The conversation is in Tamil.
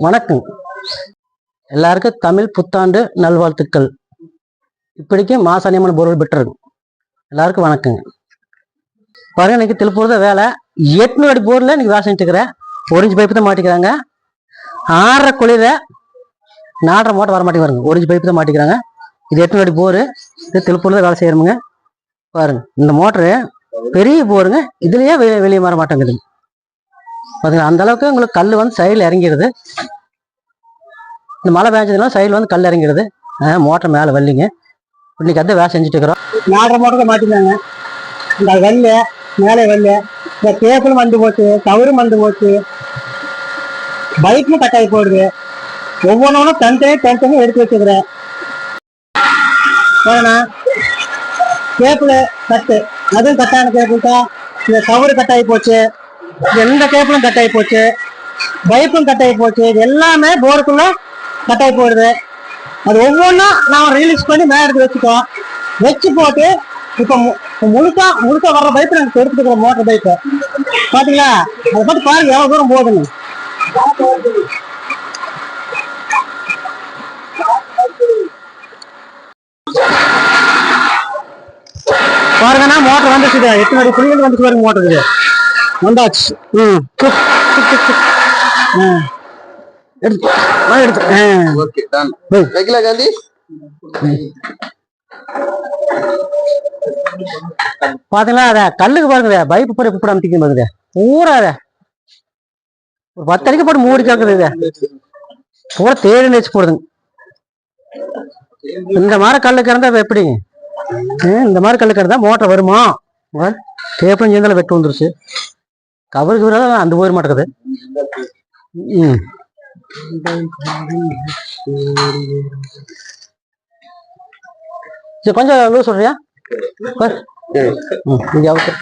வணக்கம். எல்லாருக்கும் தமிழ் புத்தாண்டு நல்வாழ்த்துக்கள். இப்படிக்கு மாசாணியம்மன் பொருள் பெற்றது. எல்லாருக்கும் வணக்கங்க. பாருங்க, இன்னைக்கு திருப்பூர் தான் வேலை. 800 அடி போர்ல இன்னைக்கு வேலை செஞ்சுட்டு இருக்கிறேன். 1 இன்ச் பைப்பு தான் மாட்டிக்கிறாங்க. 6.5 குளிர 4.5 மோட்டர் வர மாட்டேங்கிறாங்க. 1 இன்ச் பைப்பு தான் மாட்டிக்கிறாங்க. இது 800 அடி போரு. இது திருப்பூர் தான் வேலை செய்யறோமுங்க. பாருங்க, இந்த மோட்டரு பெரிய போருங்க. இதுலயே வெளியே மாற மாட்டேங்குது. பாருங்க, அந்த அளவுக்கு உங்களுக்கு கல் வந்து சைடில் இறங்கிடுது. இந்த மழை பெஞ்சதுனால சைடில் வந்து கல் இறங்கிடுது. மோட்டர் மேலே வரலிங்க. இன்னைக்கு அதை வேலை செஞ்சுட்டு இருக்கிறோம். 4.5 மோட்டர் மாட்டினாங்க. இந்த வெள்ள மேலே வெள்ள இந்த கேபிளும் வந்து போச்சு, கவரும் வந்து போச்சு, பைக்கும் கட்டாயி போடுது. ஒவ்வொன்றும் தனித்தனி எடுத்து வச்சுக்கிறேன். கேபிள் கட்டு, அதுவும் கட்டான கேபிள் தான். இந்த கவரு கட்டாயி போச்சு, எந்த கேபிளும் கட்டாயி போச்சு, பைப்பும் கட்டாயி போச்சு. இது எல்லாமே போருக்குள்ள கட்டாயி போடுது. அது ஒவ்வொன்றும் நான் ரிலீஸ் பண்ணி மேலே எடுத்து வச்சுக்கோம். வச்சு போட்டு இப்போ முழுக்கா வர்ற பைப்பு நாங்கள் எடுத்துக்கிறோம். மோட்டர் பைப்பு பார்த்தீங்களா? அதை பார்த்து பாருங்க எவ்வளோ தூரம் போகுதுன்னு. பாருங்கன்னா மோட்டர் வந்துச்சு. 8 அடி புள்ளிகள் வந்துச்சு பாருங்க. மோட்டருக்கு வந்தாச்சு. பாத்தீங்களா? அத கல்லுக்கு பாருங்க, பைப்பு போட்டு எப்படி அமைக்க பாருங்க. பூரா அத ஒரு 10 அடிக்கு போட்டு மூடி கேக்குது. பூரா தேடி வச்சு போடுதுங்க. இந்த மாதிரி கல்லுக்கு இருந்தா எப்படிங்க? இந்த மாதிரி கல்லுக்கு இருந்தா மோட்டர் வருமா? கேப்பிளும் சேர்ந்தாலும் வெட்டு வந்துருச்சு. கவருக்கு அந்த போயிட மாட்டேங்குது. கொஞ்சம் லூஸ் சொல்றியா? இங்க அவுத்து